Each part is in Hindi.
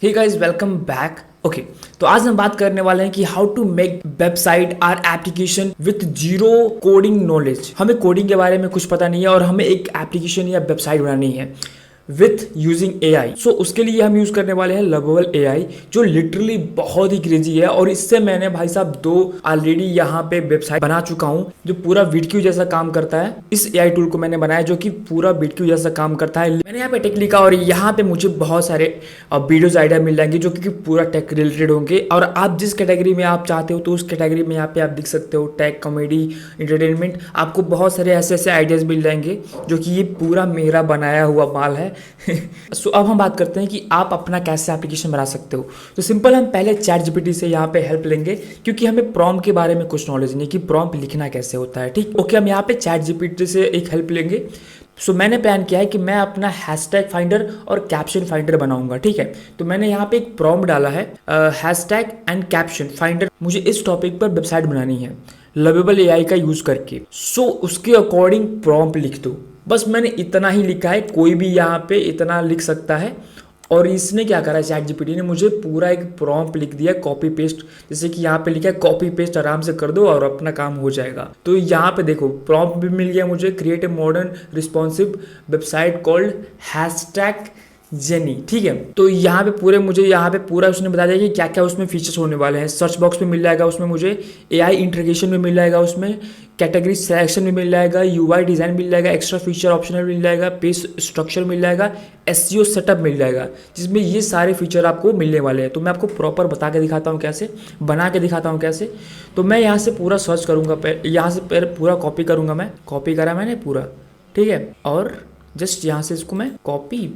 हे गाइस वेलकम बैक। ओके, तो आज हम बात करने वाले हैं कि how to make website or application with zero coding knowledge. हमें कोडिंग के बारे में कुछ पता नहीं है और हमें एक एप्लीकेशन या वेबसाइट बनानी है विथ यूजिंग AI। सो उसके लिए हम यूज करने वाले हैं लर्नेबल AI, जो लिटरली बहुत ही क्रेजी है। और इससे मैंने भाई साहब 2 ऑलरेडी यहाँ पे वेबसाइट बना चुका हूँ जो पूरा वीडियो जैसा काम करता है। इस AI टूल को मैंने बनाया जो कि पूरा वीडियो जैसा काम करता है। मैंने यहाँ पे टेक लिखा और यहाँ पे मुझे बहुत सारे वीडियोज आइडिया मिल जाएंगे जो कि पूरा टेक रिलेटेड होंगे। और आप जिस कैटेगरी में आप चाहते हो तो उस कैटेगरी में यहाँ पे आप दिख सकते हो, टेक, कॉमेडी, एंटरटेनमेंट। आपको बहुत सारे ऐसे ऐसे आइडियाज मिल जाएंगे जो कि ये पूरा मेरा बनाया हुआ माल है। सो अब हम बात करते हैं कि आप अपना कैसे एप्लीकेशन बना सकते हो। तो सिंपल, हम पहले चैट जीपीटी से यहाँ पे हेल्प लेंगे क्योंकि हमें प्रॉम्प्ट के बारे में कुछ नॉलेज नहीं कि प्रॉम्प्ट लिखना कैसे होता है। ठीक, ओके, हम यहाँ पे चैट जीपीटी से एक हेल्प लेंगे। सो मैंने प्लान किया है कि मैं अपना हैशटैग फाइंडर और कैप्शन फाइंडर बनाऊंगा। ठीक है, तो मैंने यहाँ पे एक प्रॉम्प्ट डाला है, हैशटैग एंड कैप्शन फाइंडर। मुझे इस टॉपिक पर वेबसाइट बनानी है लर्नेबल AI का यूज करके। सो उसके अकॉर्डिंग प्रॉम्प्ट लिख दो। बस मैंने इतना ही लिखा है, कोई भी यहाँ पे इतना लिख सकता है। और इसने क्या करा है, चैट जीपीटी ने मुझे पूरा एक प्रॉम्प्ट लिख दिया, कॉपी पेस्ट। जैसे कि यहाँ पे लिखा है कॉपी पेस्ट आराम से कर दो और अपना काम हो जाएगा। तो यहाँ पे देखो प्रॉम्प्ट भी मिल गया मुझे, create a modern responsive website called hashtag jenny. ठीक है, तो यहाँ पे मुझे यहाँ पे पूरा उसने बता दिया कि क्या क्या उसमें फीचर्स होने वाले हैं। सर्च बॉक्स में मिल जाएगा, उसमें मुझे AI इंटीग्रेशन में मिल जाएगा, उसमें कैटेगरी सिलेक्शन में मिल जाएगा, UI डिज़ाइन मिल जाएगा, एक्स्ट्रा फीचर ऑप्शनल मिल जाएगा, पेज स्ट्रक्चर मिल जाएगा, SEO सेटअप मिल जाएगा, जिसमें ये सारे फीचर आपको मिलने वाले हैं। तो मैं आपको प्रॉपर बता के दिखाता हूँ कैसे, बना के दिखाता हूँ कैसे। तो मैं यहाँ से पूरा सर्च करूँगा, यहाँ से पहले पूरा कॉपी करूँगा। मैं कॉपी करा मैंने पूरा, ठीक है, और जस्ट यहाँ से इसको मैं कॉपी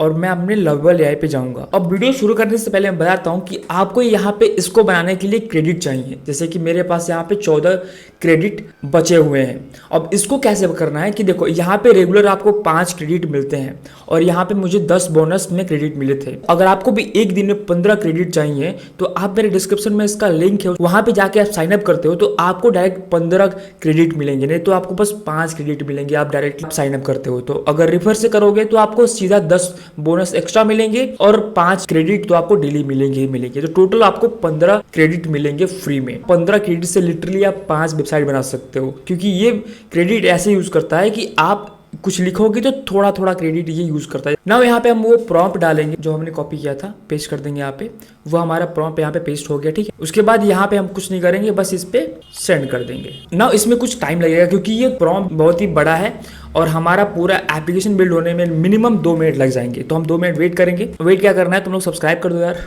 और मैं अपने लर्नेबल AI पे जाऊंगा। अब वीडियो शुरू करने से पहले मैं बताता हूँ कि आपको यहाँ पे इसको बनाने के लिए क्रेडिट चाहिए। जैसे कि मेरे पास यहाँ पे 14 क्रेडिट बचे हुए हैं। अब इसको कैसे करना है कि देखो, यहाँ पे रेगुलर आपको 5 क्रेडिट मिलते हैं और यहाँ पे मुझे 10 बोनस में क्रेडिट मिले थे। अगर आपको भी एक दिन में 15 क्रेडिट चाहिए तो आप मेरे डिस्क्रिप्शन में इसका लिंक है, वहां पे जाके आप साइन अप करते हो तो आपको डायरेक्ट 15 क्रेडिट मिलेंगे, नहीं तो आपको बस 5 क्रेडिट मिलेंगे। आप डायरेक्ट साइन अप करते हो तो अगर रेफर से करोगे तो आपको सीधा 10 बोनस एक्स्ट्रा मिलेंगे और 5 क्रेडिट तो आपको डेली मिलेंगे। तो टोटल आपको 15 क्रेडिट मिलेंगे फ्री में। 15 क्रेडिट से लिटरली आप 5 वेबसाइट बना सकते हो, क्योंकि ये क्रेडिट ऐसे यूज करता है कि आप कुछ लिखोगे तो थोड़ा थोड़ा क्रेडिट ये यूज करता है। नाउ यहाँ पे हम वो प्रॉम्प्ट डालेंगे जो हमने कॉपी किया था, पेस्ट कर देंगे यहाँ पे। वो हमारा प्रॉम्प्ट यहाँ पे पेस्ट हो गया। ठीक है, उसके बाद यहाँ पे हम कुछ नहीं करेंगे, बस इस पे सेंड कर देंगे। नाउ इसमें कुछ टाइम लगेगा क्योंकि ये प्रॉम्प्ट बहुत ही बड़ा है और हमारा पूरा एप्लीकेशन बिल्ड होने में मिनिमम 2 मिनट लग जाएंगे। तो हम 2 मिनट वेट करेंगे। वेट क्या करना है, तुम लोग सब्सक्राइब कर दो यार।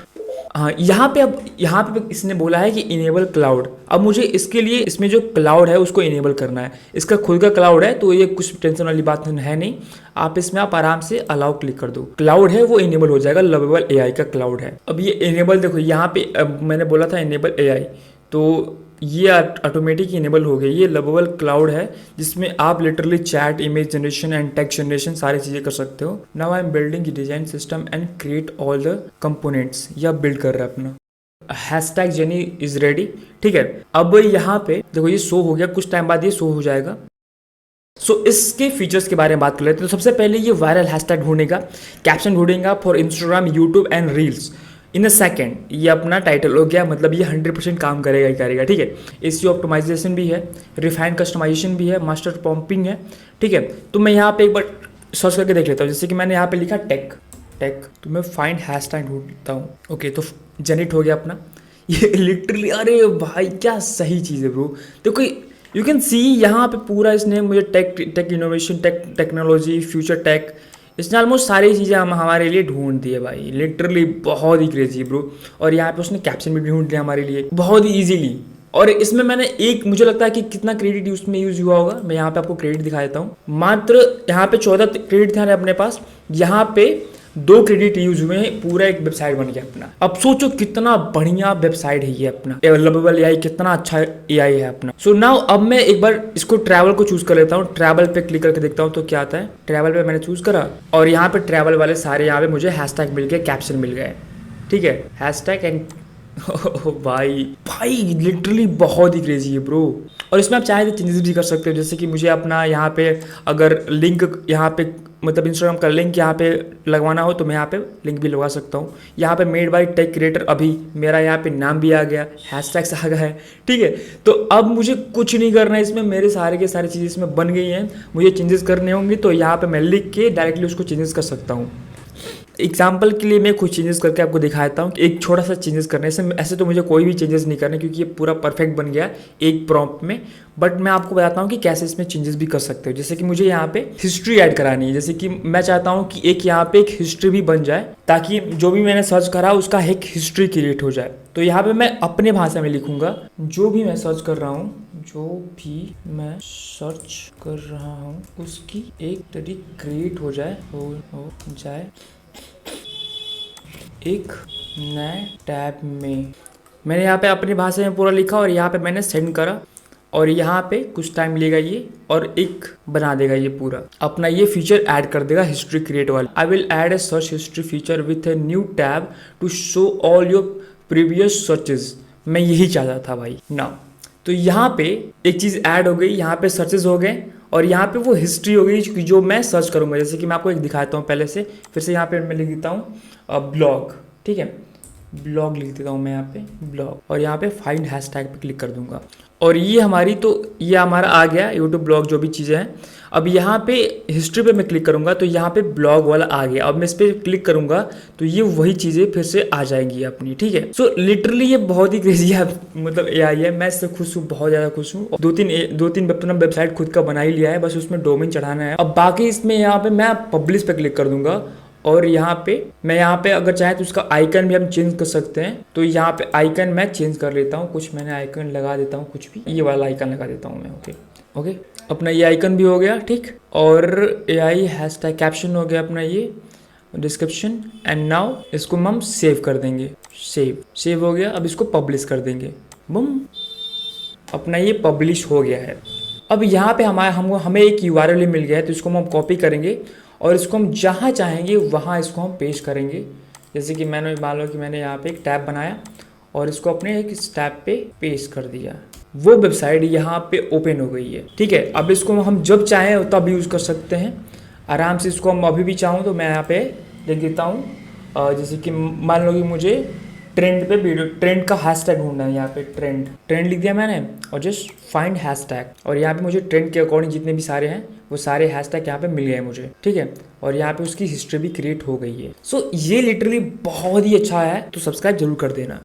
हाँ, यहाँ पे इसने बोला है कि इनेबल क्लाउड। अब मुझे इसके लिए इसमें जो क्लाउड है उसको इनेबल करना है। इसका खुद का क्लाउड है तो ये कुछ टेंशन वाली बात है नहीं। आप इसमें आप आराम से अलाउ क्लिक कर दो, क्लाउड है वो इनेबल हो जाएगा। लर्नेबल AI का क्लाउड है। अब ये इनेबल देखो, यहाँ पे मैंने बोला था इनेबल AI, तो ये ऑटोमेटिक इनेबल हो गई। ये लर्नेबल क्लाउड है जिसमें आप literally chat, image generation and text generation सारी चीज़ें कर सकते हो। Now I am building design system and create all the components. या बिल्ड कर रहा है अपना। Hashtag jenny is ready. ठीक है, अब यहाँ पे देखो ये शो हो गया, कुछ टाइम बाद ये शो हो जाएगा। सो इसके फीचर्स के बारे में बात कर लेते हैं। तो सबसे पहले ये वायरल हैशटैग ढूंढेगा, कैप्शन ढूंढेगा for Instagram, YouTube and reels in a second. ये अपना टाइटल हो गया, मतलब ये 100% काम करेगा ही करेगा। ठीक है, SEO ऑप्टिमाइजेशन भी है, रिफाइन कस्टमाइजेशन भी है, मास्टर पॉम्पिंग है। ठीक है, तो मैं यहाँ पे एक बार सर्च करके देख लेता हूँ। जैसे कि मैंने यहाँ पे लिखा टेक, तो मैं फाइंड हैशटैग ढूंढता हूँ। ओके, तो जनरेट हो गया अपना। ये लिटरली, अरे भाई क्या सही चीज़ है ब्रो। देखो यू कैन सी यहाँ पे पूरा इसने मुझे tech innovation, technology, future tech, इसने ऑलमोस्ट सारी चीज़ें हम हमारे लिए ढूंढ दी है भाई। लिटरली बहुत ही क्रेजी ब्रो। और यहाँ पे उसने कैप्शन भी ढूंढ लिया हमारे लिए बहुत ही ईजिली। और इसमें मैंने मुझे लगता है कि कितना क्रेडिट उसमें यूज हुआ होगा। मैं यहाँ पे आपको क्रेडिट दिखा देता हूँ। मात्र यहाँ पे 14 क्रेडिट थे अपने पास, यहाँ पे 2 क्रेडिट यूज हुए हैं, पूरा एक वेबसाइट बन गया अपना। अब सोचो कितना बढ़िया वेबसाइट है ये अपना। लर्नेबल AI कितना अच्छा AI है अपना। सो नाउ अब मैं एक बार इसको ट्रैवल को चूज कर लेता हूँ। ट्रैवल पे क्लिक करके देखता हूँ तो क्या आता है। ट्रैवल पे मैंने चूज करा और यहाँ पे ट्रैवल वाले सारे यहाँ पे मुझे हैशटैग मिल गए, कैप्शन मिल गए। ठीक है, हैशटैग एंड भाई लिटरली बहुत ही क्रेजी है ब्रो। और इसमें आप चाहे तो चेंजेस भी कर सकते हो। जैसे कि मुझे अपना यहाँ पे अगर लिंक यहाँ पे मतलब इंस्टाग्राम का लिंक यहाँ पे लगवाना हो तो मैं यहाँ पे लिंक भी लगवा सकता हूँ। यहाँ पे मेड बाय टेक क्रिएटर, अभी मेरा यहाँ पे नाम भी आ गया, हैशटैग्स आ गया है, ठीक है। तो अब मुझे कुछ नहीं करना है इसमें, मेरे सारे के सारी चीज़ें इसमें बन गई हैं। मुझे चेंजेस करने होंगे तो यहाँ पे मैं लिख के डायरेक्टली उसको चेंजेस कर सकता हूँ। एग्जाम्पल के लिए मैं कुछ चेंजेस करके आपको दिखाता हूँ कि एक छोटा सा चेंजेस करने से, ऐसे तो मुझे कोई भी चेंजेस नहीं करने क्योंकि ये पूरा परफेक्ट बन गया एक प्रॉम्प्ट में। बट मैं आपको बताता हूँ कि कैसे इसमें चेंजेस भी कर सकते हो। जैसे कि मुझे यहाँ पे हिस्ट्री ऐड करानी है, जैसे कि मैं चाहता हूँ कि एक यहाँ पे एक हिस्ट्री भी बन जाए ताकि जो भी मैंने सर्च करा उसका एक हिस्ट्री क्रिएट हो जाए। तो यहाँ पे मैं अपने भाषा में लिखूंगा, जो भी मैं सर्च कर रहा हूँ, जो भी मैं सर्च कर रहा हूँ उसकी एक तरीक क्रिएट हो जाए एक नए टैब में। मैंने यहाँ पे अपनी भाषा में पूरा लिखा और यहाँ पे मैंने सेंड करा और यहाँ पे कुछ टाइम लेगा ये और एक बना देगा ये पूरा अपना ये फीचर ऐड कर देगा हिस्ट्री क्रिएट वाला। I will add a search history feature with a new tab to show all your previous searches. मैं यही चाहता था भाई ना। तो यहाँ पे एक चीज़ ऐड हो गई, यहाँ पे सर्चेज हो गए और यहाँ पे वो हिस्ट्री हो गई जो मैं सर्च करूँगा। जैसे कि मैं आपको एक दिखाता हूँ पहले से, फिर से यहाँ पे मैं लिख देता हूँ ब्लॉग, ठीक है, ब्लॉग लिख देता हूँ मैं यहाँ पे ब्लॉग और यहाँ पे फाइंड हैशटैग पे क्लिक कर दूंगा और ये हमारी तो ये हमारा आ गया यूट्यूब ब्लॉग जो भी चीज़ें हैं। अब यहाँ पे हिस्ट्री पे मैं क्लिक करूँगा तो यहाँ पे ब्लॉग वाला आ गया। अब मैं इस पर क्लिक करूँगा तो ये वही चीज़ें फिर से आ जाएंगी अपनी, ठीक है। सो लिटरली ये बहुत ही क्रेजी है, मतलब AI है। मैं इससे खुश हूँ, बहुत ज़्यादा खुश हूँ। दो तीन अपना वेबसाइट खुद का बना ही लिया है, बस उसमें डोमेन चढ़ाना है। अब बाकी इसमें यहाँ पे मैं पब्लिश पे क्लिक कर दूंगा और यहाँ पे अगर चाहे तो उसका आइकन भी हम चेंज कर सकते हैं। तो यहाँ पे आइकन मैं चेंज कर लेता हूँ, कुछ मैंने आइकन लगा देता हूँ, कुछ भी ये वाला आइकन लगा देता हूँ मैं। ओके अपना ये आइकन भी हो गया, ठीक। और AI हैशटैग कैप्शन हो गया अपना ये डिस्क्रिप्शन। एंड नाउ इसको हम सेव कर देंगे, सेव हो गया। अब इसको पब्लिश कर देंगे, बम, अपना ये पब्लिश हो गया है। अब यहाँ पे हमें एक URL मिल गया है तो इसको हम कॉपी करेंगे और इसको हम जहाँ चाहेंगे वहाँ इसको हम पेस्ट करेंगे। जैसे कि मैंने मान लो कि मैंने यहाँ पे एक टैब बनाया और इसको अपने एक टैब पे पेस्ट कर दिया, वो वेबसाइट यहाँ पे ओपन हो गई है, ठीक है। अब इसको हम जब चाहें तब यूज़ कर सकते हैं आराम से। इसको हम अभी भी चाहूँ तो मैं यहाँ पे लिख देता हूँ, जैसे कि मान लो कि मुझे ट्रेंड पे वीडियो, ट्रेंड का हैशटैग ढूंढना है। यहाँ पे ट्रेंड लिख दिया मैंने और जस्ट फाइंड हैशटैग और यहाँ पे मुझे ट्रेंड के अकॉर्डिंग जितने भी सारे हैं वो सारे हैशटैग यहाँ पे मिल गए मुझे, ठीक है। और यहाँ पे उसकी हिस्ट्री भी क्रिएट हो गई है। सो ये लिटरली बहुत ही अच्छा है, तो सब्सक्राइब जरूर कर देना।